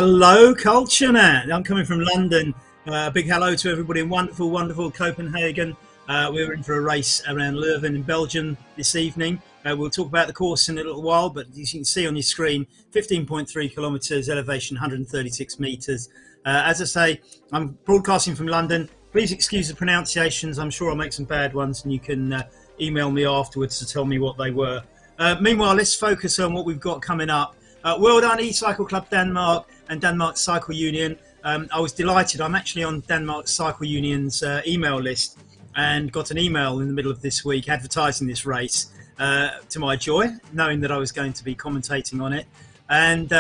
Hello, Culture Nat. I'm coming from London. Big hello to everybody in wonderful, wonderful Copenhagen. We're in for a race around Leuven in Belgium this evening. We'll talk about the course in a little while, but as you can see on your screen, 15.3 kilometres, elevation 136 metres. As I say, I'm broadcasting from London. Please excuse the pronunciations. I'm sure I'll make some bad ones, and you can email me afterwards to tell me what they were. Meanwhile, let's focus on what we've got coming up. Well done, E-Cycle Club Denmark and Denmark Cycle Union. I was delighted. I'm actually on Denmark Cycle Union's email list and got an email in the middle of this week advertising this race, to my joy, knowing that I was going to be commentating on it. And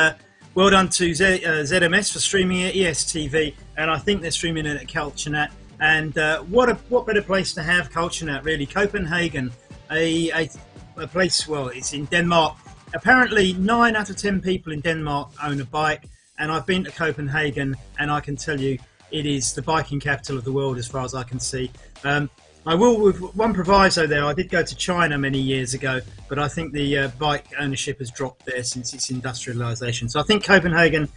well done to ZMS for streaming it, ESTV, and I think they're streaming it at CultureNet. And what better place to have CultureNet, really? Copenhagen, a place, well, it's in Denmark. Apparently 9 out of 10 people in Denmark own a bike, and I've been to Copenhagen, and I can tell you it is the biking capital of the world as far as I can see. I will, with one proviso there, I did go to China many years ago, but I think the bike ownership has dropped there since its industrialisation. So I think Copenhagen,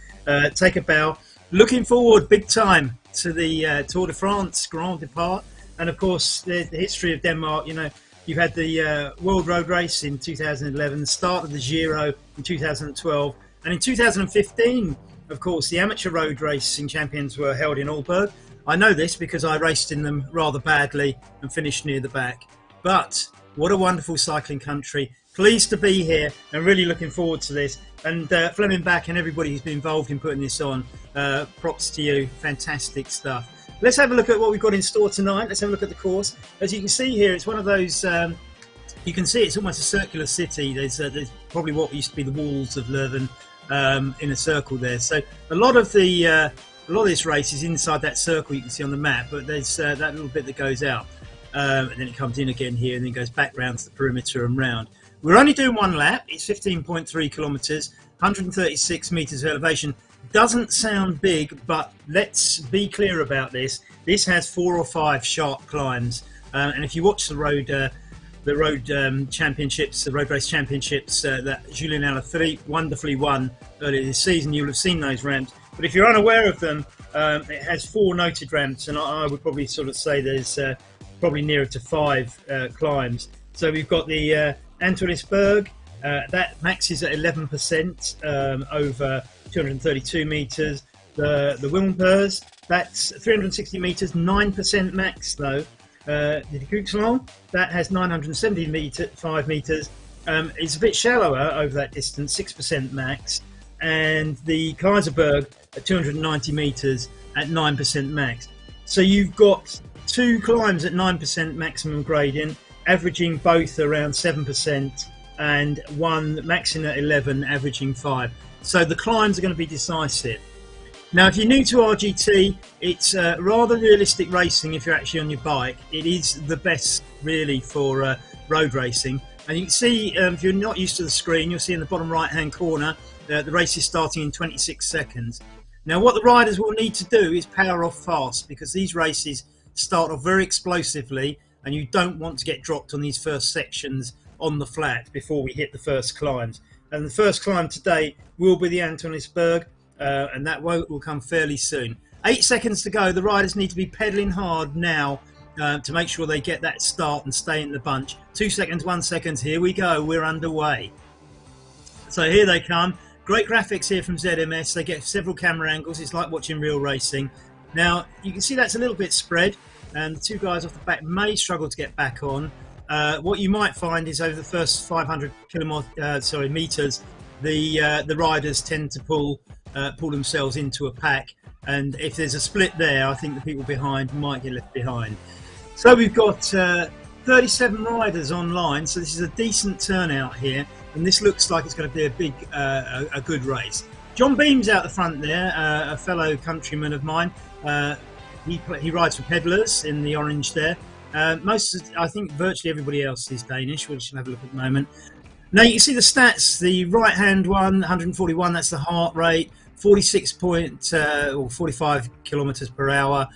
take a bow. Looking forward big time to the Tour de France Grand Depart, and of course the history of Denmark. You know, you've had the World Road Race in 2011, the start of the Giro in 2012, and in 2015, of course, the amateur road racing champions were held in Aalborg. I know this because I raced in them rather badly and finished near the back. But what a wonderful cycling country. Pleased to be here and really looking forward to this. And Fleming Back and everybody who's been involved in putting this on, props to you. Fantastic stuff. Let's have a look at what we've got in store tonight. Let's have a look at the course. As you can see here, it's one of those, you can see it's almost a circular city. There's probably what used to be the walls of Leuven in a circle there. So a lot of this race is inside that circle you can see on the map, but there's that little bit that goes out. And then it comes in again here and then goes back round to the perimeter and round. We're only doing one lap. It's 15.3 kilometres, 136 metres of elevation. Doesn't sound big, but let's be clear about this. This has 4 or 5 sharp climbs, and if you watch the road championships, the road race championships that Julien Alaphilippe wonderfully won earlier this season, you'll have seen those ramps. But if you're unaware of them, it has 4 noted ramps, and I would probably sort of say there's probably nearer to 5 climbs. So we've got the Antonisberg, that maxes at 11% over 232 metres. The Wilmpers, that's 360 metres, 9% max though. The Guxlon, that has 975 metres. It's a bit shallower over that distance, 6% max. And the Kaiserberg at 290 metres at 9% max. So you've got 2 climbs at 9% maximum gradient, averaging both around 7%, and one maxing at 11, averaging 5. So the climbs are going to be decisive. Now, if you're new to RGT, it's rather realistic racing if you're actually on your bike. It is the best, really, for road racing. And you can see, if you're not used to the screen, you'll see in the bottom right-hand corner, the race is starting in 26 seconds. Now, what the riders will need to do is power off fast, because these races start off very explosively, and you don't want to get dropped on these first sections on the flat before we hit the first climbs. And the first climb today will be the Antonisberg, and that will come fairly soon. 8 seconds to go. The riders need to be pedalling hard now to make sure they get that start and stay in the bunch. 2 seconds, 1 second. Here we go. We're underway. So here they come. Great graphics here from ZMS. They get several camera angles. It's like watching real racing. Now, you can see that's a little bit spread, and the 2 guys off the back may struggle to get back on. What you might find is over the first 500 meters, the riders tend to pull themselves into a pack, and if there's a split there, I think the people behind might get left behind. So we've got 37 riders online, so this is a decent turnout here, and this looks like it's going to be a good race. John Beam's out the front there, a fellow countryman of mine. He rides for Pedalers in the orange there. I think virtually everybody else is Danish. We'll just have a look at the moment. Now you can see the stats. The right-hand one, 141, that's the heart rate, 45 kilometers per hour,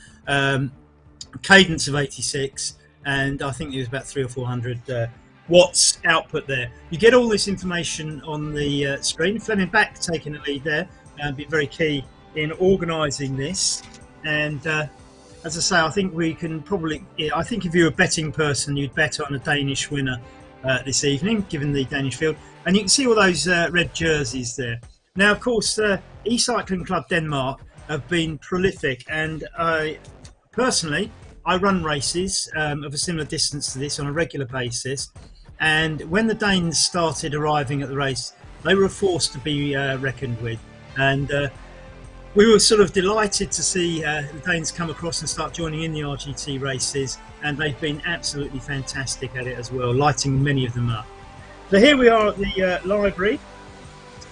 cadence of 86, and I think it was about 300 or 400 watts output there. You get all this information on the screen. Fleming Back taking the lead there. been very key in organising this. And as I say, I think we can probably, I think if you're a betting person, you'd bet on a Danish winner this evening, given the Danish field. And you can see all those red jerseys there. Now, of course, E-Cycling Club Denmark have been prolific, and personally, I run races of a similar distance to this on a regular basis. And when the Danes started arriving at the race, they were a force to be reckoned with. And we were sort of delighted to see the Danes come across and start joining in the RGT races, and they've been absolutely fantastic at it as well, lighting many of them up. So here we are at the library.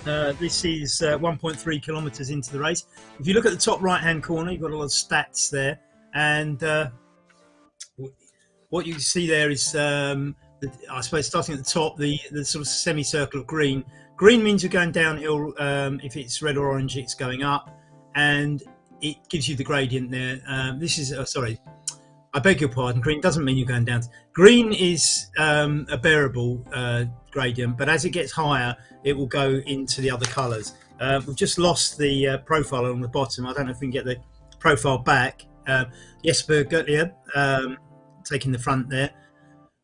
This is 1.3 kilometres into the race. If you look at the top right hand corner, you've got a lot of stats there, and what you see there is I suppose starting at the top, the sort of semicircle of green. Green means you're going downhill. If it's red or orange, it's going up, and it gives you the gradient there. This is sorry, I beg your pardon. Green doesn't mean you're going down. Green is a bearable gradient, but as it gets higher, it will go into the other colours. We've just lost the profile on the bottom. I don't know if we can get the profile back. Jesper Gottlieb taking the front there.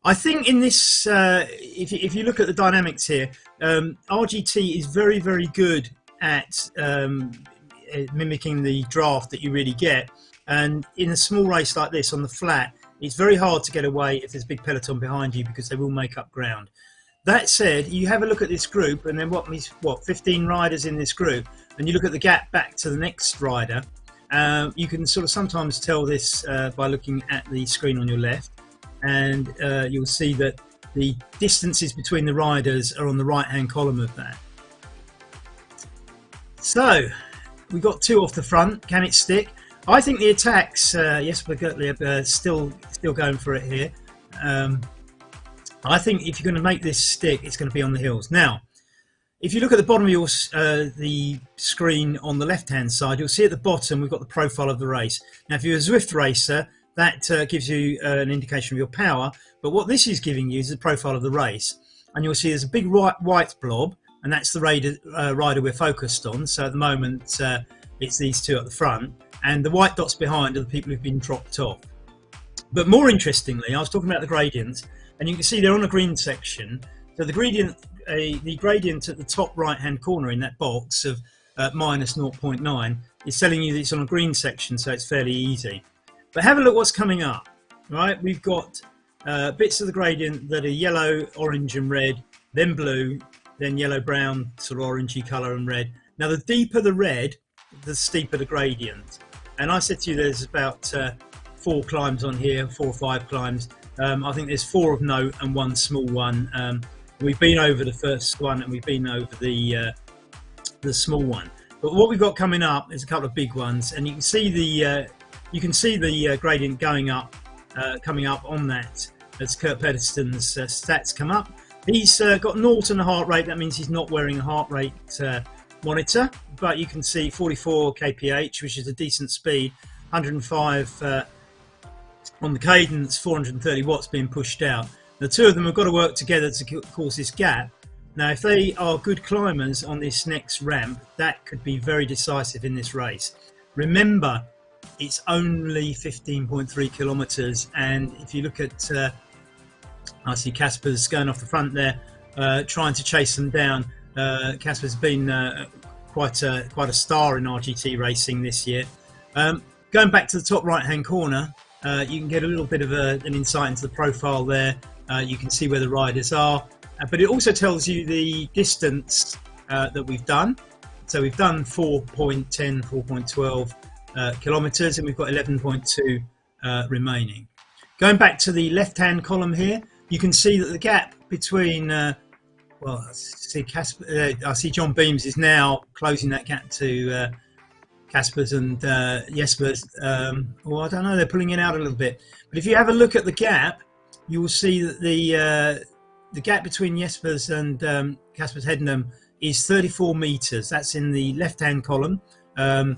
I think in this, if you look at the dynamics here, RGT is very, very good at mimicking the draft that you really get. And in a small race like this on the flat, it's very hard to get away if there's a big peloton behind you, because they will make up ground. That said, you have a look at this group, and then what 15 riders in this group, and you look at the gap back to the next rider. You can sort of sometimes tell this by looking at the screen on your left, and you'll see that the distances between the riders are on the right hand column of that. So we got two off the front. Can it stick? I think the attacks, Jesper Gottlieb still going for it here. I think if you're going to make this stick, it's going to be on the hills. Now, if you look at the bottom of your the screen on the left-hand side, you'll see at the bottom we've got the profile of the race. Now, if you're a Zwift racer, that gives you an indication of your power. But what this is giving you is the profile of the race. And you'll see there's a big white blob, and that's the rider we're focused on. So at the moment, it's these two at the front. And the white dots behind are the people who've been dropped off. But more interestingly, I was talking about the gradients, and you can see they're on a green section. So the gradient at the top right-hand corner in that box of minus 0.9 is telling you that it's on a green section, so it's fairly easy. But have a look what's coming up, right? We've got bits of the gradient that are yellow, orange and red, then blue, then yellow, brown, sort of orangey colour and red. Now, the deeper the red, the steeper the gradient. And I said to you there's about 4 climbs on here, 4 or 5 climbs. I think there's 4 of note and 1 small one. We've been over the first one and we've been over the small one. But what we've got coming up is a couple of big ones, and you can see the gradient going up, coming up on that as Kurt Pedersen's stats come up. He's got 0 and a heart rate. That means he's not wearing a heart rate monitor, but you can see 44 kph, which is a decent speed, 105 on the cadence, 430 watts being pushed out. The two of them have got to work together to cause this gap. Now, if they are good climbers on this next ramp, that could be very decisive in this race. Remember, it's only 15.3 kilometres, and if you look at, I see Casper's going off the front there, trying to chase them down. Casper's been quite a star in RGT racing this year. Going back to the top right-hand corner, you can get a little bit of an insight into the profile there. You can see where the riders are, but it also tells you the distance that we've done. So we've done 4.10, 4.12 kilometres, and we've got 11.2 remaining. Going back to the left-hand column here, you can see that the gap between well, I see John Beams is now closing that gap to Casper's and Jesper's. Well, I don't know, they're pulling it out a little bit. But if you have a look at the gap, you will see that the gap between Jesper's and Casper's Hedenham is 34 metres. That's in the left-hand column. And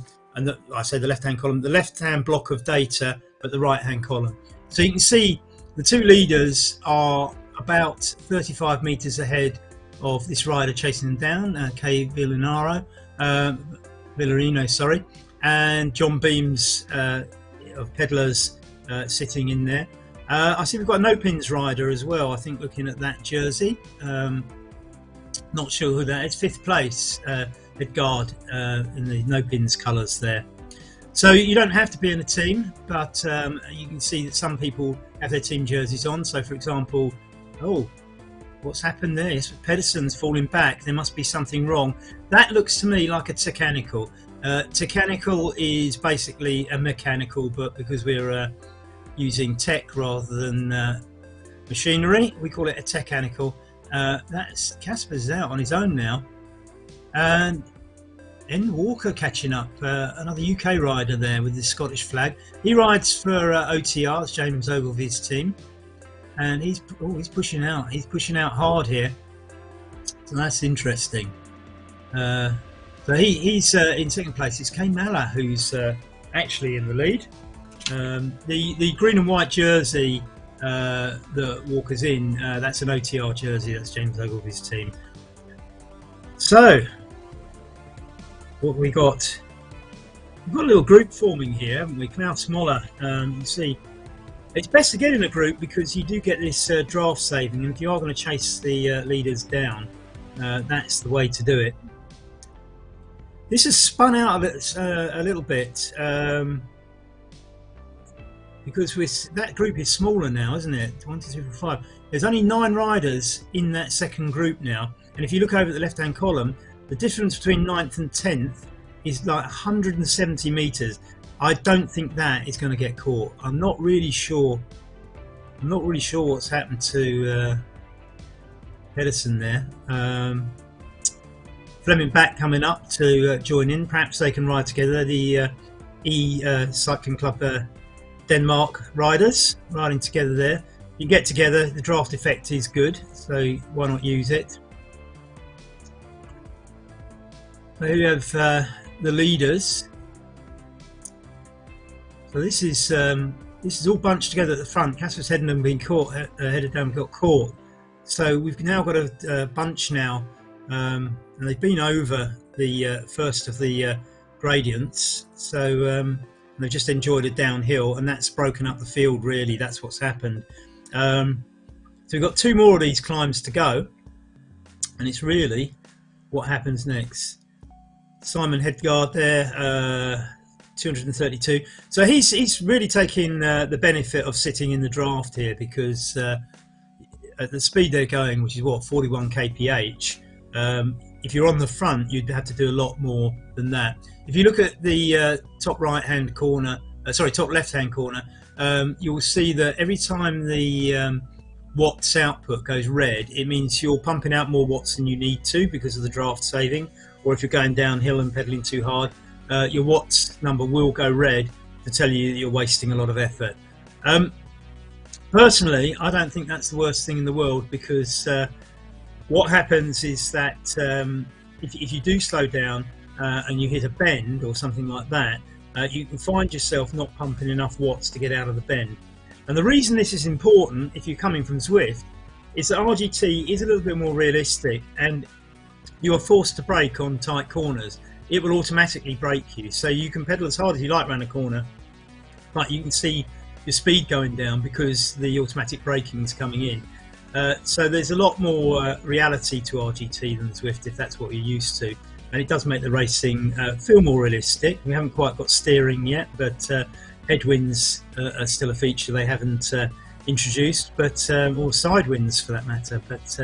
I say the left-hand column, the left-hand block of data, but the right-hand column. So you can see the two leaders are about 35 metres ahead of this rider chasing them down, Kay Villanaro. Villarino, sorry, and John Beams of Pedlars sitting in there. I see we've got a no pins rider as well. I think looking at that jersey, not sure who that is. 5th place, Edgard, in the no pins colours there. So you don't have to be in a team, but you can see that some people have their team jerseys on. So, for example, oh, what's happened there? Yes, Pedersen's falling back. There must be something wrong. That looks to me like a technical. Technical is basically a mechanical, but because we're using tech rather than machinery, we call it a technical. That's Casper's out on his own now, and N Walker catching up, another UK rider there with the Scottish flag. He rides for OTR, it's James Ogilvy's team, and he's pushing out. He's pushing out hard here, so that's interesting. So he's in 2nd place. It's Kane Malla who's actually in the lead. The green and white jersey that Walker's in, that's an OTR jersey. That's James Ogilvy's team. So what have we got? We've got a little group forming here, haven't we? Klaus Moller, you see, it's best to get in a group because you do get this draft saving, and if you are going to chase the leaders down, that's the way to do it. This has spun out of it a little bit because that group is smaller now, isn't it? 1, 2, 3, 4, 5. There's only 9 riders in that second group now, and if you look over at the left-hand column, the difference between 9th and 10th is like 170 meters. I don't think that is going to get caught. I'm not really sure. I'm not really sure what's happened to Pedersen there. Fleming back coming up to join in. Perhaps they can ride together. The Cycling Club Denmark riders riding together there. You get together. The draft effect is good, so why not use it? So here we have the leaders. So this is all bunched together at the front. Casper's headed been caught. Headed down, got caught. So we've now got a bunch now, and they've been over the first of the gradients. So they've just enjoyed a downhill, and that's broken up the field. Really, that's what's happened. So we've got 2 more of these climbs to go, and it's really what happens next. Simon Hedgaard there, 232. So he's really taking the benefit of sitting in the draft here, because at the speed they're going, which is what, 41 kph, if you're on the front, you'd have to do a lot more than that. If you look at the top right-hand corner, top left-hand corner, you'll see that every time the watts output goes red, it means you're pumping out more watts than you need to because of the draft saving. Or if you're going downhill and pedaling too hard, your watts number will go red to tell you that you're wasting a lot of effort. Personally, I don't think that's the worst thing in the world, because what happens is that if you do slow down and you hit a bend or something like that, you can find yourself not pumping enough watts to get out of the bend. And the reason this is important, if you're coming from Zwift, is that RGT is a little bit more realistic, and you are forced to brake on tight corners. It will automatically brake you, so you can pedal as hard as you like around a corner, but you can see your speed going down because the automatic braking is coming in. So there's a lot more reality to RGT than Zwift, if that's what you're used to, and it does make the racing feel more realistic. We haven't quite got steering yet, but headwinds are still a feature they haven't introduced, but or side winds for that matter, but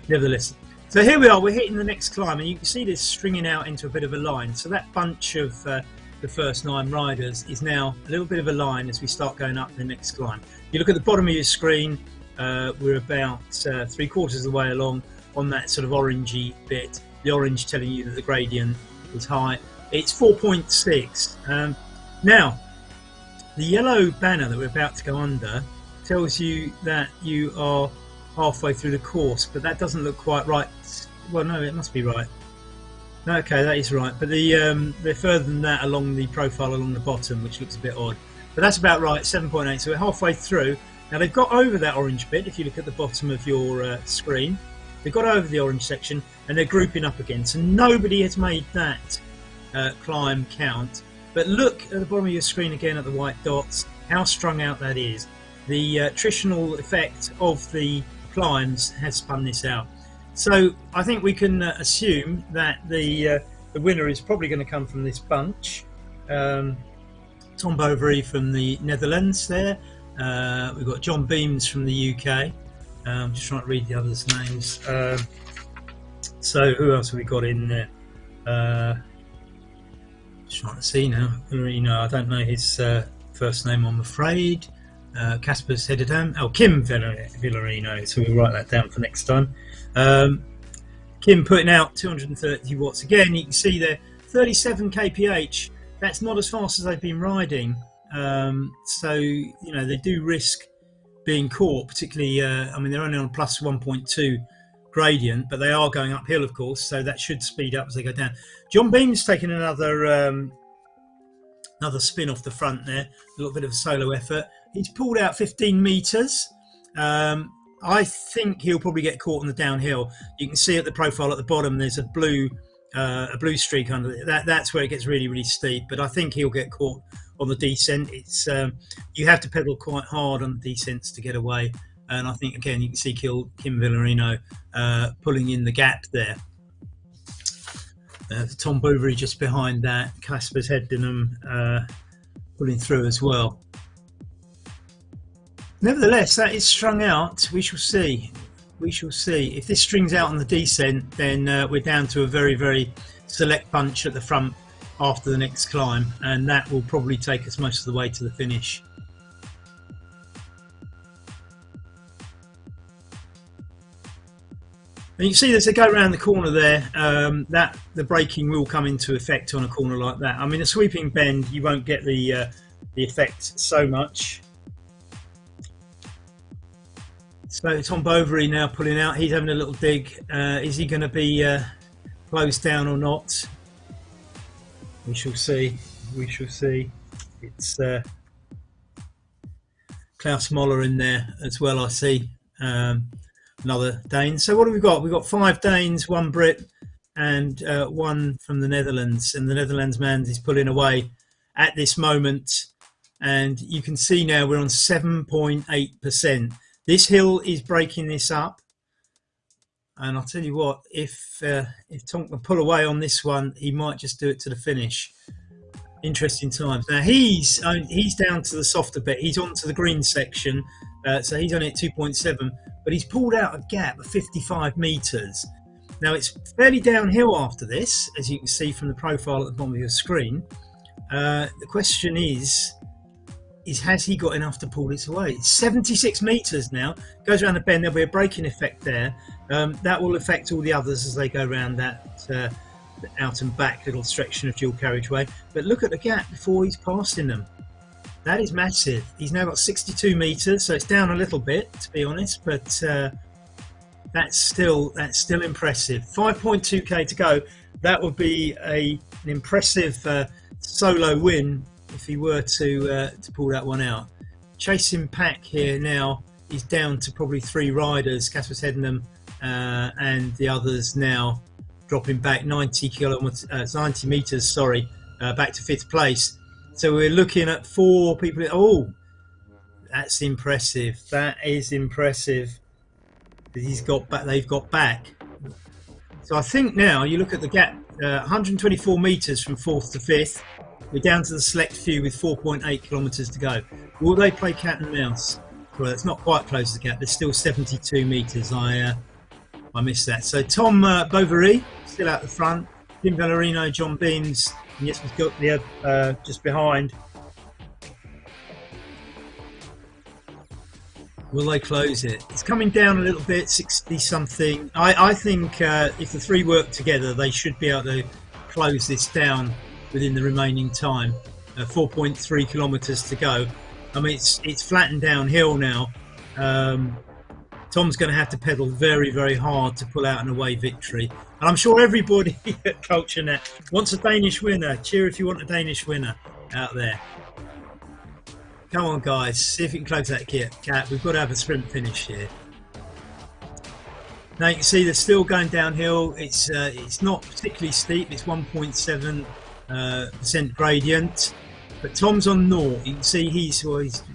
nevertheless. So here we are, we're hitting the next climb, and you can see this stringing out into a bit of a line. So that bunch of the first 9 riders is now a little bit of a line as we start going up the next climb. You look at the bottom of your screen, we're about 3/4 of the way along on that sort of orangey bit. The orange telling you that the gradient is high. It's 4.6. Now, the yellow banner that we're about to go under tells you that you are halfway through the course, but that doesn't look quite right. Well, no, it must be right. No, okay, that is right, but they're further than that along the profile along the bottom, which looks a bit odd, but that's about right, 7.8. So we're halfway through. Now they've got over that orange bit. If you look at the bottom of your screen, they've got over the orange section, and they're grouping up again. So nobody has made that climb count. But look at the bottom of your screen again at the white dots, how strung out that is. The attritional effect of the climbs has spun this out. So I think we can assume that the winner is probably going to come from this bunch. Tom Bovary from the Netherlands there. We've got John Beams from the UK. I'm just trying to read the others' names. So who else have we got in there? Just trying to see now. I don't know his first name, I'm afraid. Casper Sededam. Oh, Kim Villarino. So we'll write that down for next time. Kim putting out 230 watts. Again, you can see there, 37 kph. That's not as fast as they've been riding. So, they do risk being caught, particularly, I mean, they're only on plus 1.2 gradient, but they are going uphill, of course, so that should speed up as they go down. John Beam's taking another spin off the front there, a little bit of a solo effort. He's pulled out 15 meters. I think he'll probably get caught on the downhill. You can see at the profile at the bottom, there's a blue streak under it. That's where it gets really, really steep, but I think he'll get caught on the descent. It's you have to pedal quite hard on the descents to get away, and I think again you can see Kim Villarino pulling in the gap there. Tom Bovary just behind that, Casper's Heddenham pulling through as well. Nevertheless, that is strung out. We shall see. We shall see. If this strings out on the descent, then we're down to a very, very select bunch at the front after the next climb, and that will probably take us most of the way to the finish. And you can see as they go around the corner there, that the braking will come into effect on a corner like that. I mean, a sweeping bend, you won't get the effect so much. So Tom Bovary now pulling out. He's having a little dig. Is he going to be closed down or not? We shall see. We shall see. It's Klaus Moller in there as well, I see. Another Dane. So what have we got? We've got 5 Danes, 1 Brit, and 1 from the Netherlands. And the Netherlands man is pulling away at this moment. And you can see now we're on 7.8%. This hill is breaking this up, and I'll tell you what, if Tom can pull away on this one, he might just do it to the finish. Interesting times. Now he's down to the softer bit. He's onto the green section, so he's only at 2.7, but he's pulled out a gap of 55 meters. Now it's fairly downhill after this, as you can see from the profile at the bottom of your screen. The question is has he got enough to pull this away? It's 76 meters now, goes around the bend. There'll be a braking effect there. That will affect all the others as they go around that out and back little section of dual carriageway. But look at the gap before he's passing them. That is massive. He's now got 62 meters, so it's down a little bit, to be honest, but that's still impressive. 5.2k to go. That would be an impressive solo win if he were to pull that one out. Chasing pack here now is down to probably 3 riders, Casper Heddenham and the others now dropping back 90 meters, sorry, back to 5th place. So we're looking at 4 people. Oh, that's impressive. That is impressive. They've got back. So I think now you look at the gap, 124 meters from 4th to 5th. We're down to the select few with 4.8 kilometers to go. Will they play cat and mouse? Well, it's not quite close to the gap. There's still 72 meters. I missed that. So Tom Bovary still out the front. Kim Villarino, John Beams, and yes, we've got the just behind. Will they close it? It's coming down a little bit, 60 something. I think if the 3 work together, they should be able to close this down within the remaining time. 4.3 kilometers to go. I mean, it's flattened downhill now. Tom's going to have to pedal very, very hard to pull out an away victory. And I'm sure everybody at CultureNet wants a Danish winner. Cheer if you want a Danish winner out there. Come on, guys. See if you can close that gap. We've got to have a sprint finish here. Now you can see they're still going downhill. It's not particularly steep. It's 1.7 percent gradient, but Tom's on 0. You can see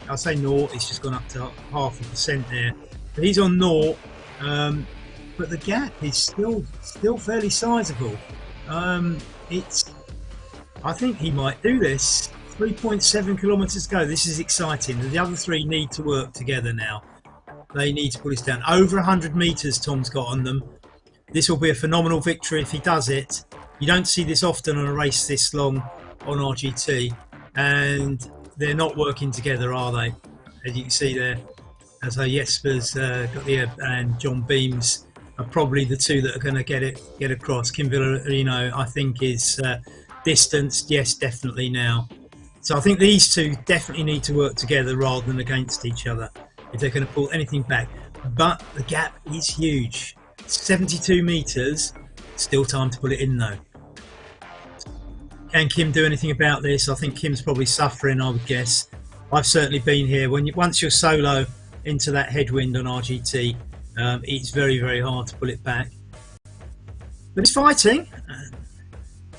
I say 0, it's just gone up to 0.5% there, but he's on 0. But the gap is still fairly sizable. I think he might do this. 3.7 kilometers to go. This is exciting. The other three need to work together now. They need to pull this down. Over 100 meters Tom's got on them. This will be a phenomenal victory if he does it. You don't see this often on a race this long on RGT, and they're not working together, are they? As you can see there, as Jesper's got the and John Beams are probably the two that are going to get across. Kim Villarino, I think, is distanced. Yes, definitely now. So I think these two definitely need to work together rather than against each other if they're going to pull anything back. But the gap is huge. 72 meters. Still time to put it in though. Can Kim do anything about this? I think Kim's probably suffering, I would guess. I've certainly been here. Once you're solo into that headwind on RGT, it's very, very hard to pull it back. But it's fighting.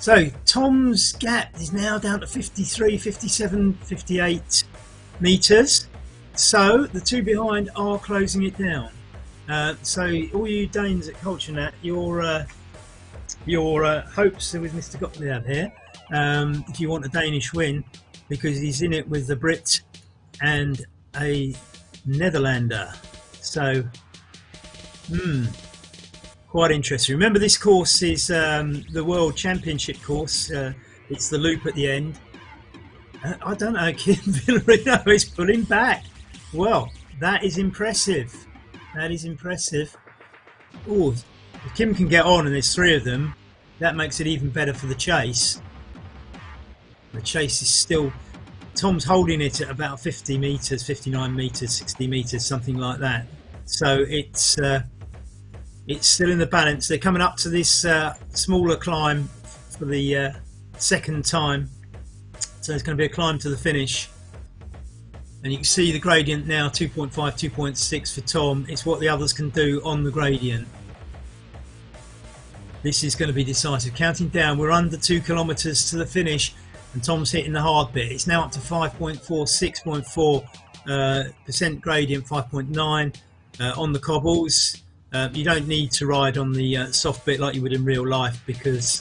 So Tom's gap is now down to 53, 57, 58 meters. So the two behind are closing it down. So all you Danes at CultureNat, your hopes are with Mr. Gottlieb here. If you want a Danish win, because he's in it with the Brit and a Netherlander. So, quite interesting. Remember, this course is the World Championship course. It's the loop at the end. I don't know, Kim Villarino is pulling back. Well, that is impressive. That is impressive. Oh, if Kim can get on and there's three of them, that makes it even better for the chase. The chase is still... Tom's holding it at about 50 meters, 59 meters, 60 meters, something like that. So it's still in the balance. They're coming up to this smaller climb for the second time. So it's going to be a climb to the finish. And you can see the gradient now, 2.5, 2.6 for Tom. It's what the others can do on the gradient. This is going to be decisive. Counting down, we're under 2 kilometers to the finish, and Tom's hitting the hard bit. It's now up to 5.4, 6.4 percent gradient, 5.9 on the cobbles. You don't need to ride on the soft bit like you would in real life, because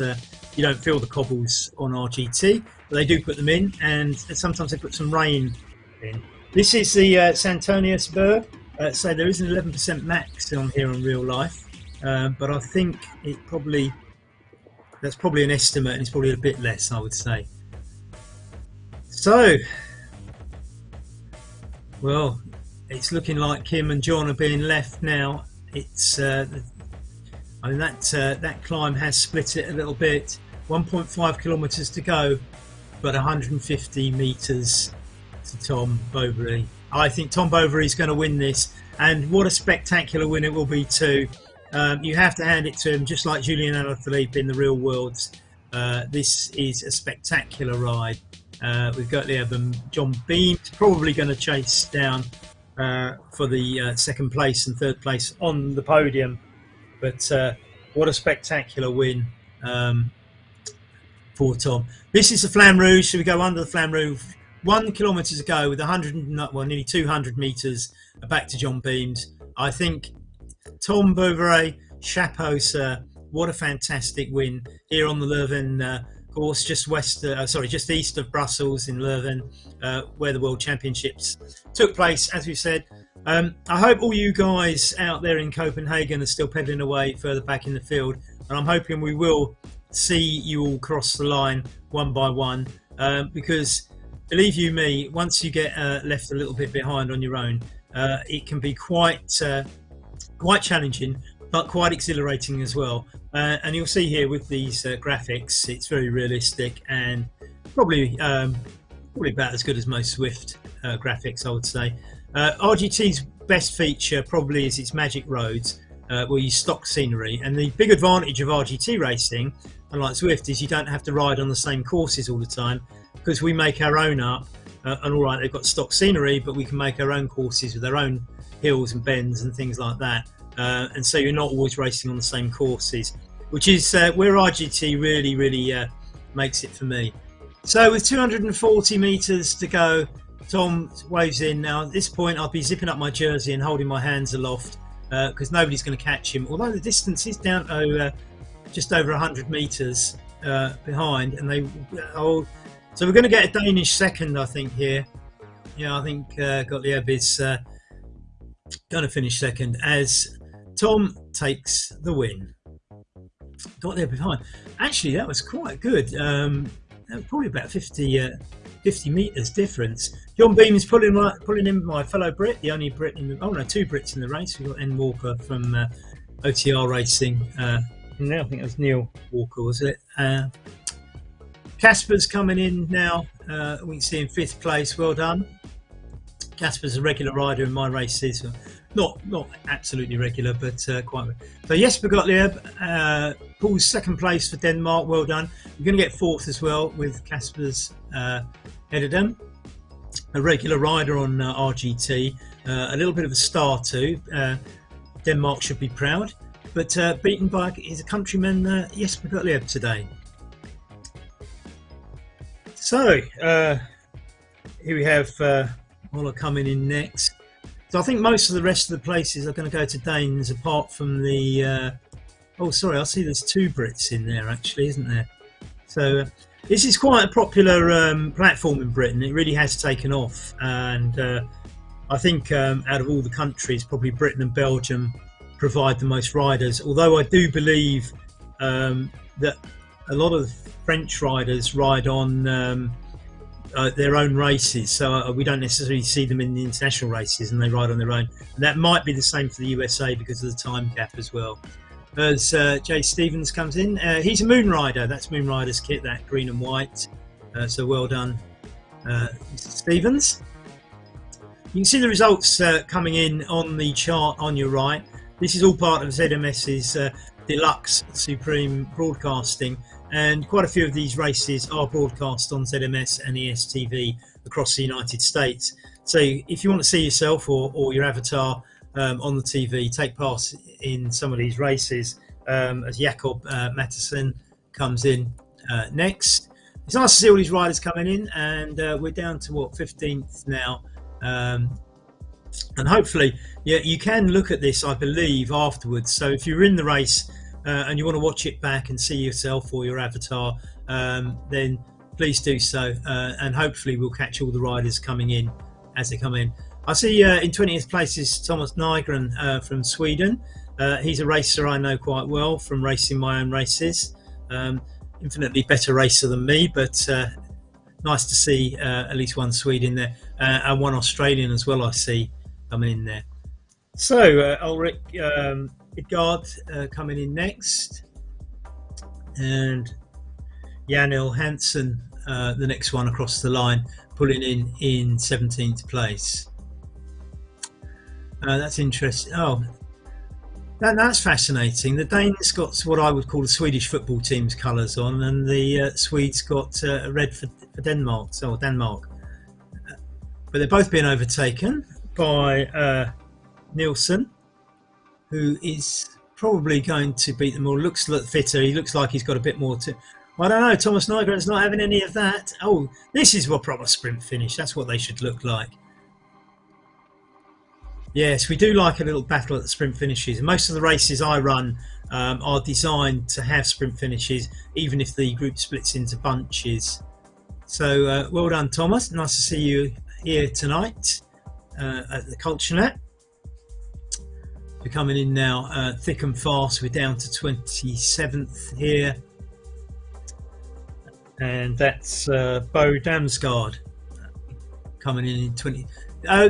you don't feel the cobbles on RGT, but they do put them in, and sometimes they put some rain in. This is the Santonius Berg, so there is an 11% max on here in real life, but I think that's probably an estimate, and it's probably a bit less, I would say. So, well, it's looking like Kim and John are being left now. It's I mean, that climb has split it a little bit. 1.5 kilometers to go, but 150 meters to Tom Bovary. I think Tom Bovary is going to win this, and what a spectacular win it will be too. You have to hand it to him, just like Julian Alaphilippe in the real world. This is a spectacular ride. We've got the John Beams probably going to chase down for the second place and third place on the podium, but what a spectacular win for Tom. This is the Flamme Rouge, so we go under the Flamme Rouge. 1 kilometre to go with nearly 200 metres back to John Beams. I think Tom Bovary, chapeau sir, what a fantastic win here on the Leuven course, just east of Brussels in Leuven, where the World Championships took place, as we said. I hope all you guys out there in Copenhagen are still pedalling away further back in the field, and I'm hoping we will see you all cross the line one by one, because believe you me, once you get left a little bit behind on your own, it can be quite challenging, but quite exhilarating as well. And you'll see here with these graphics, it's very realistic and probably about as good as most Swift graphics, I would say. RGT's best feature probably is its magic roads, where you stock scenery. And the big advantage of RGT racing, unlike Swift, is you don't have to ride on the same courses all the time, because we make our own up. And all right, they've got stock scenery, but we can make our own courses with our own hills and bends and things like that. And so you're not always racing on the same courses, which is where RGT really makes it for me. So with 240 metres to go, Tom waves in. Now at this point I'll be zipping up my jersey and holding my hands aloft because nobody's going to catch him, although the distance is down to just over 100 metres behind, and so we're going to get a Danish second, I think, here. Yeah, I think Gottlieb is going to finish second as Tom takes the win. Gottlieb behind. Actually, that was quite good. That was probably about 50 metres difference. John Beam is pulling in my fellow Brit, the only Brit in the... Oh, no, two Brits in the race. We've got N. Walker from OTR Racing. No, I think it was Neil Walker, was it? Casper's coming in now. We can see in 5th place. Well done. Casper's a regular rider in my races. Not absolutely regular, but quite. So Jesper Gottlieb pulls 2nd place for Denmark. Well done. We're going to get 4th as well with Casper's Ederdam, a regular rider on RGT. A little bit of a star too. Denmark should be proud, but beaten by his countryman Jesper Gottlieb today. So here we have Ola coming in next. So I think most of the rest of the places are going to go to Danes, apart from the... oh, sorry, I see there's 2 Brits in there, actually, isn't there? So this is quite a popular platform in Britain. It really has taken off. And I think out of all the countries, probably Britain and Belgium provide the most riders. Although I do believe that a lot of French riders ride on... their own races, so we don't necessarily see them in the international races, and they ride on their own. And that might be the same for the USA because of the time gap as well. As Jay Stevens comes in, he's a Moon Rider. That's Moon Rider's kit, that green and white. So well done, Mr. Stevens. You can see the results coming in on the chart on your right. This is all part of ZMS's Deluxe Supreme Broadcasting. And quite a few of these races are broadcast on ZMS and ESTV across the United States. So if you want to see yourself or your avatar on the TV, take part in some of these races as Jakob Matteson comes in next. It's nice to see all these riders coming in, and we're down to, what, 15th now. And hopefully, yeah, you can look at this, I believe, afterwards. So if you're in the race, and you want to watch it back and see yourself or your avatar, then please do so, and hopefully we'll catch all the riders coming in as they come in. I see in 20th place is Thomas Nygren from Sweden. He's a racer I know quite well from racing my own races. Infinitely better racer than me, but nice to see at least one Swede in there, and one Australian as well I see coming in there. So Ulrich Idgard coming in next, and Janil Hansen, the next one across the line, pulling in 17th place. That's interesting. Oh, that's fascinating. The Danes got what I would call the Swedish football team's colours on, and the Swedes got red for Denmark. So Denmark, but they're both being overtaken by Nielsen, who is probably going to beat them all. Looks a lot fitter. He looks like he's got a bit more to... I don't know. Thomas Nygren's not having any of that. Oh, this is a proper sprint finish. That's what they should look like. Yes, we do like a little battle at the sprint finishes. Most of the races I run are designed to have sprint finishes, even if the group splits into bunches. So well done, Thomas. Nice to see you here tonight at the Culture Net. We're coming in now thick and fast. We're down to 27th here, and that's Bo Damsgaard coming in 20.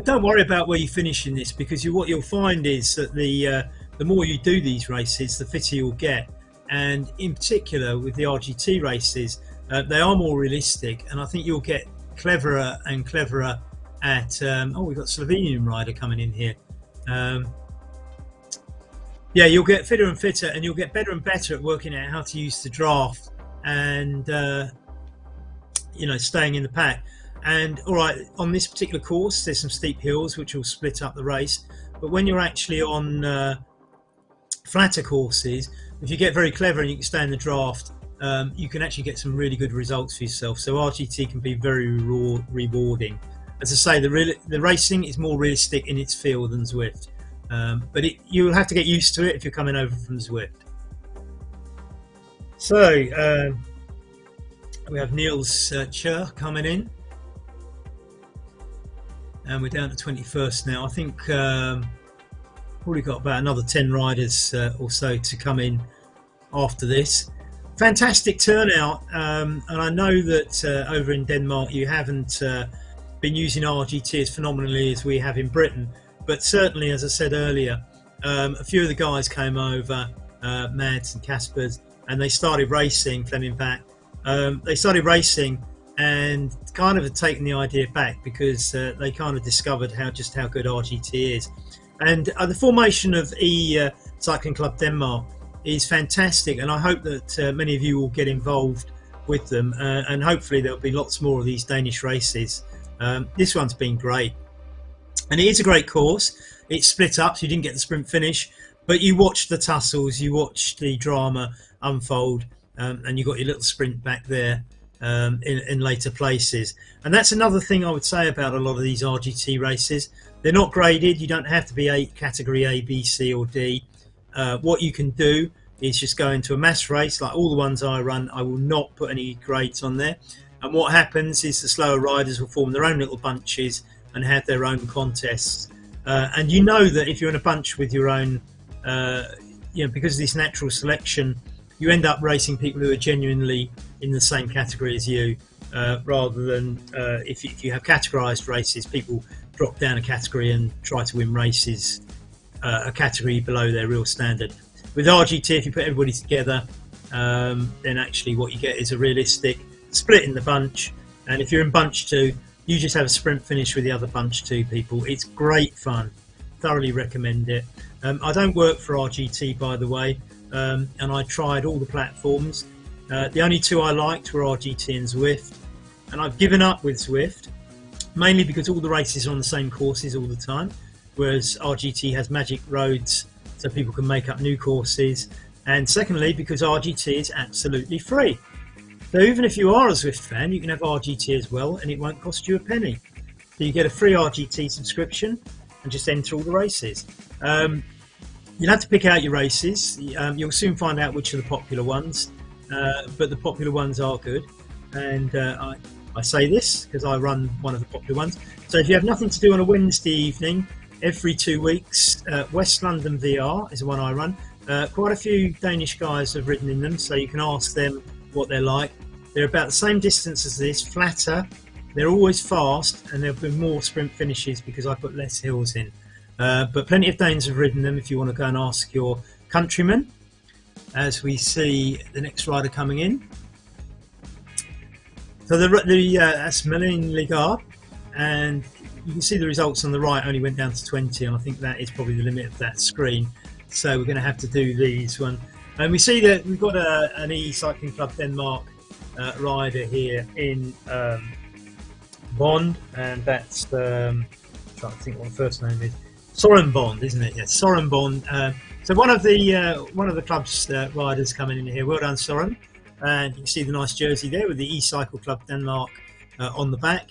Don't worry about where you finish in this, because what you'll find is that the more you do these races, the fitter you'll get, and in particular with the RGT races, they are more realistic, and I think you'll get cleverer and cleverer at. Oh, we've got Slovenian rider coming in here. Yeah, you'll get fitter and fitter, and you'll get better and better at working out how to use the draft and staying in the pack. And all right, on this particular course, there's some steep hills which will split up the race. But when you're actually on flatter courses, if you get very clever and you can stay in the draft, you can actually get some really good results for yourself. So RGT can be very rewarding. As I say, the racing is more realistic in its feel than Zwift, but you'll have to get used to it if you're coming over from Zwift. So we have Niels Chur coming in, and we're down to 21st now. I think probably got about another 10 riders or so to come in after this. Fantastic turnout, and I know that over in Denmark you haven't been using RGT as phenomenally as we have in Britain, but certainly, as I said earlier, a few of the guys came over, Mads and Kaspers, and they started racing. Fleming back, they started racing and kind of had taken the idea back because they kind of discovered just how good RGT is. And the formation of Cycling Club Denmark is fantastic, and I hope that many of you will get involved with them, and hopefully there'll be lots more of these Danish races. This one's been great, and it is a great course. It's split up, so you didn't get the sprint finish, but you watched the tussles, you watched the drama unfold, and you got your little sprint back there in later places. And that's another thing I would say about a lot of these RGT races. They're not graded. You don't have to be category A, B, C or D. What you can do is just go into a mass race like all the ones I run. I will not put any grades on there, and what happens is the slower riders will form their own little bunches and have their own contests, and you know that if you're in a bunch with your own because of this natural selection, you end up racing people who are genuinely in the same category as you, rather than if you have categorized races, people drop down a category and try to win races a category below their real standard. With RGT, if you put everybody together, then actually what you get is a realistic split in the bunch, and if you're in bunch 2, you just have a sprint finish with the other bunch 2 people. It's great fun, thoroughly recommend it. I don't work for RGT, by the way, and I tried all the platforms. The only 2 I liked were RGT and Zwift, and I've given up with Zwift, mainly because all the races are on the same courses all the time, whereas RGT has magic roads so people can make up new courses, and secondly because RGT is absolutely free. So even if you are a Zwift fan, you can have RGT as well, and it won't cost you a penny. So you get a free RGT subscription and just enter all the races. You'll have to pick out your races. You'll soon find out which are the popular ones, but the popular ones are good, and I say this because I run one of the popular ones. So if you have nothing to do on a Wednesday evening, every 2 weeks, West London VR is the one I run. Quite a few Danish guys have ridden in them, so you can ask them what they're like. They're about the same distance as this, flatter. They're always fast, and there'll be more sprint finishes because I put less hills in. But plenty of Danes have ridden them if you want to go and ask your countrymen. As we see the next rider coming in. So that's Malin Ligard, and you can see the results on the right only went down to 20, and I think that is probably the limit of that screen. So we're going to have to do these one. And we see that we've got an Cycling Club Denmark rider here in Bond, and that's trying to think what the first name is. Soren Bond, isn't it? Yes, Soren Bond. So one of the club's riders coming in here. Well done, Soren. And you can see the nice jersey there with the E-Cycle Club Denmark on the back.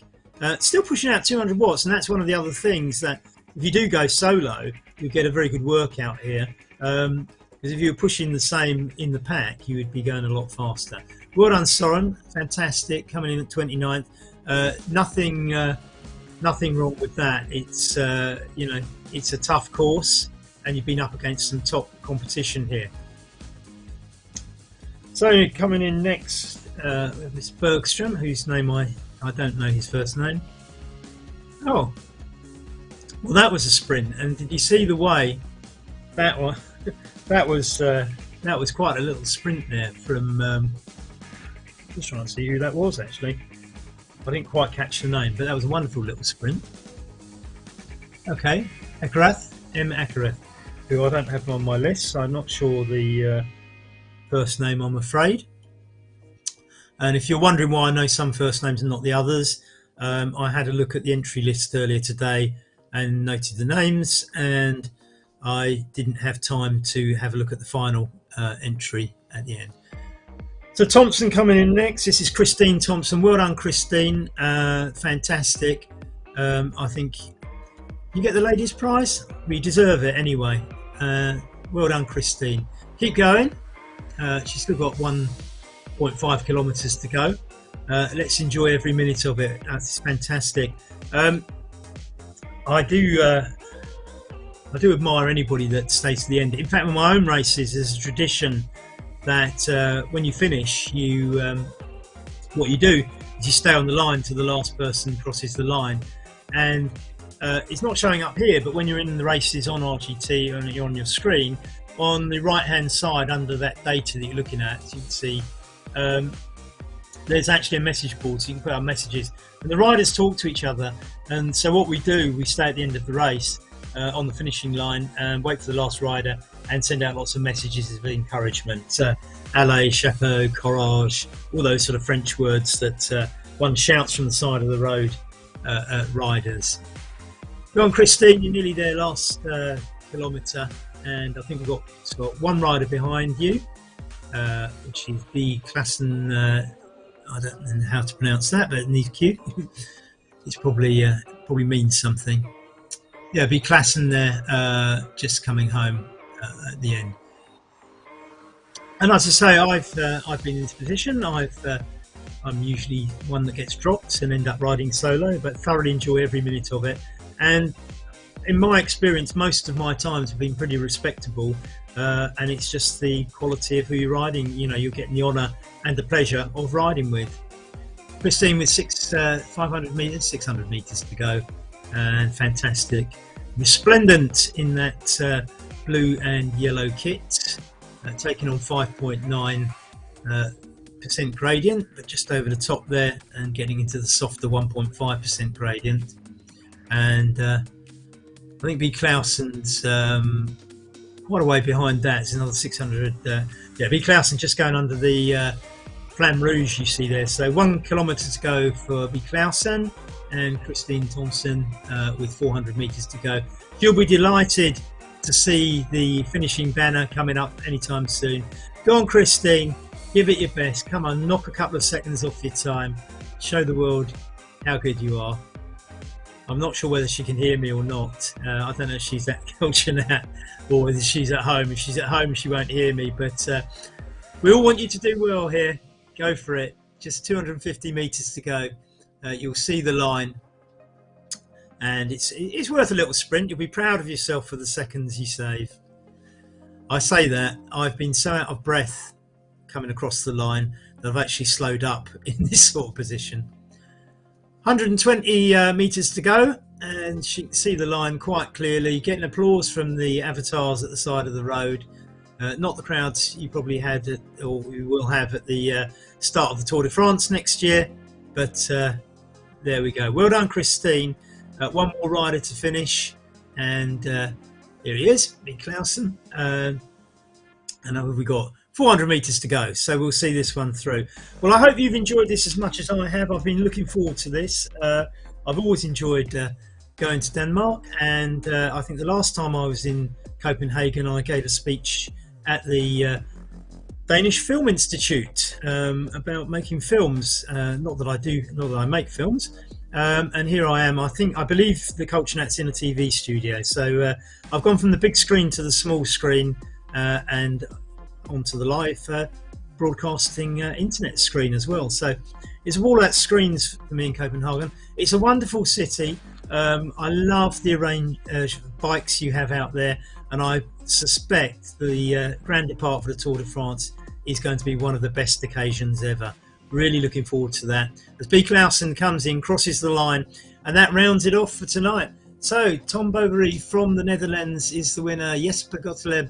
Still pushing out 200 watts, and that's one of the other things that if you do go solo, you get a very good workout here. Because if you were pushing the same in the pack, you would be going a lot faster. Well done, Soren. Fantastic. Coming in at 29th. Nothing wrong with that. It's it's a tough course, and you've been up against some top competition here. So coming in next, we have Miss Bergstrom, whose name I don't know his first name. Oh, well, that was a sprint, and did you see the way that one? that was quite a little sprint there from. Just trying to see who that was actually. I didn't quite catch the name, but that was a wonderful little sprint. Okay, M. Akarath, who I don't have on my list, so I'm not sure the first name, I'm afraid. And if you're wondering why I know some first names and not the others, I had a look at the entry list earlier today and noted the names, and I didn't have time to have a look at the final entry at the end. So Thompson coming in next. This is Christine Thompson. Well done, Christine. Fantastic. I think you get the ladies' prize. We deserve it anyway. Well done, Christine. Keep going. She's still got 1.5 kilometres to go. Let's enjoy every minute of it. That's fantastic. I do admire anybody that stays to the end. In fact, with my own races, there's a tradition that when you finish, what you do is you stay on the line till the last person crosses the line. And it's not showing up here, but when you're in the races on RGT and you're on your screen, on the right hand side under that data that you're looking at, you can see there's actually a message board, so you can put our messages, and the riders talk to each other. And so what we do, we stay at the end of the race on the finishing line and wait for the last rider and send out lots of messages of encouragement. Allez, chapeau, courage, all those sort of French words that one shouts from the side of the road at riders. Go on, Christine, you're nearly there, last kilometre, and I think we've got one rider behind you, which is B. Klassen. I don't know how to pronounce that, but he's cute. It's probably means something. Yeah, B. Klassen there, just coming home at the end. And as I say, I've been in this position. I'm usually one that gets dropped and end up riding solo, but thoroughly enjoy every minute of it. And in my experience, most of my times have been pretty respectable, and it's just the quality of who you're riding. You know, you're getting the honour and the pleasure of riding with. Christine with 600 metres to go, and fantastic, resplendent in that blue and yellow kit, taking on 5.9% gradient, but just over the top there and getting into the softer 1.5% gradient. And I think B. Clausen's quite a way behind that. It's another 600. Yeah, B. Clausen just going under the Flamme Rouge you see there. So 1 kilometre to go for B. Clausen, and Christine Thompson with 400 metres to go. You'll be delighted to see the finishing banner coming up anytime soon. Go on, Christine, give it your best. Come on, knock a couple of seconds off your time. Show the world how good you are. I'm not sure whether she can hear me or not. I don't know if she's at Kelchinat or whether she's at home. If she's at home, she won't hear me. But we all want you to do well here. Go for it. Just 250 metres to go. You'll see the line. And it's worth a little sprint. You'll be proud of yourself for the seconds you save. I say that. I've been so out of breath coming across the line that I've actually slowed up in this sort of position. 120 metres to go, and she can see the line quite clearly, getting applause from the avatars at the side of the road. Not the crowds you probably had or you will have at the start of the Tour de France next year, but there we go. Well done, Christine. One more rider to finish, and here he is, Big Clausen. And we've got 400 metres to go, so we'll see this one through. Well, I hope you've enjoyed this as much as I have. I've been looking forward to this. I've always enjoyed going to Denmark, and I think the last time I was in Copenhagen, I gave a speech at the Danish Film Institute about making films. Not that I make films. And here I am. I believe the Culturenat's in a TV studio. So I've gone from the big screen to the small screen and onto the live broadcasting internet screen as well. So it's all at screens for me in Copenhagen. It's a wonderful city. I love the bikes you have out there, and I suspect the Grand Depart for the Tour de France is going to be one of the best occasions ever. Really looking forward to that. As B. Clausen comes in, crosses the line, and that rounds it off for tonight. So Tom Bovary from the Netherlands is the winner. Jesper Gottlieb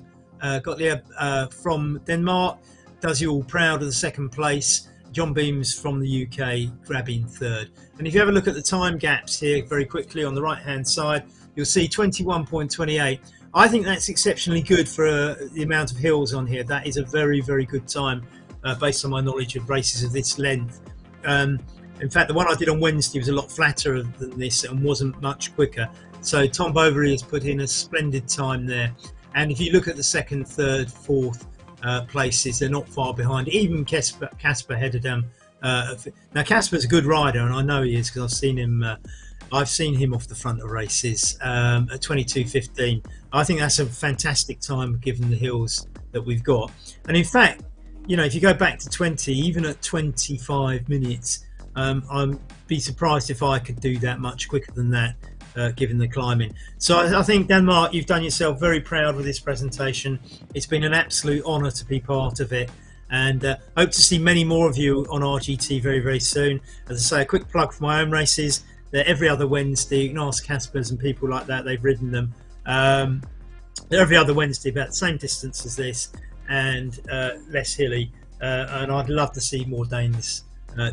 from Denmark does you all proud of the second place. John Beams from the UK grabbing third. And if you have a look at the time gaps here very quickly on the right hand side, you'll see 21.28. I think that's exceptionally good for the amount of hills on here. That is a very, very good time based on my knowledge of races of this length. In fact, the one I did on Wednesday was a lot flatter than this and wasn't much quicker. So Tom Bovary has put in a splendid time there. And if you look at the second, third, fourth, places. They're not far behind. Even Casper headed down. Now Casper's a good rider, and I know he is because I've seen him. I've seen him off the front of races at 22:15. I think that's a fantastic time given the hills that we've got. And in fact, you know, if you go back to 20, even at 25 minutes, I'd be surprised if I could do that much quicker than that, given the climbing. So I think, Denmark, you've done yourself very proud with this presentation. It's been an absolute honour to be part of it. And hope to see many more of you on RGT very, very soon. As I say, a quick plug for my own races. They're every other Wednesday. You can ask Caspers and people like that. They've ridden them. They're every other Wednesday, about the same distance as this, and less hilly. And I'd love to see more Danes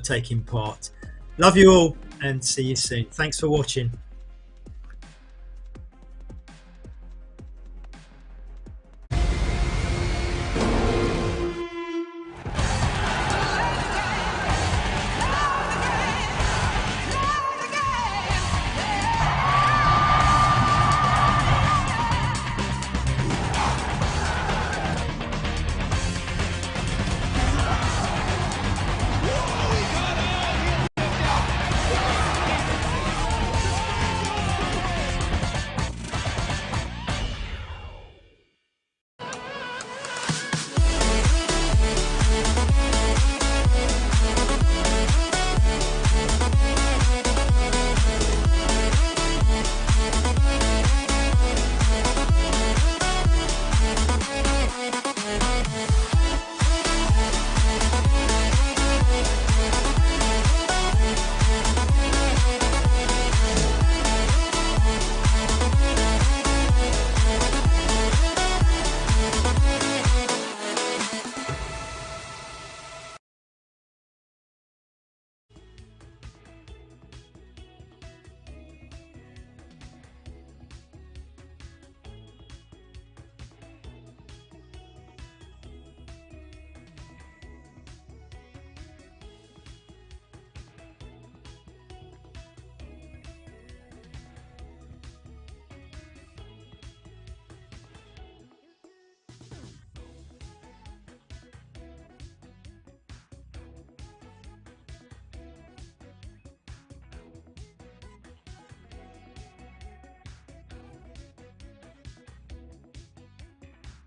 taking part. Love you all, and see you soon. Thanks for watching.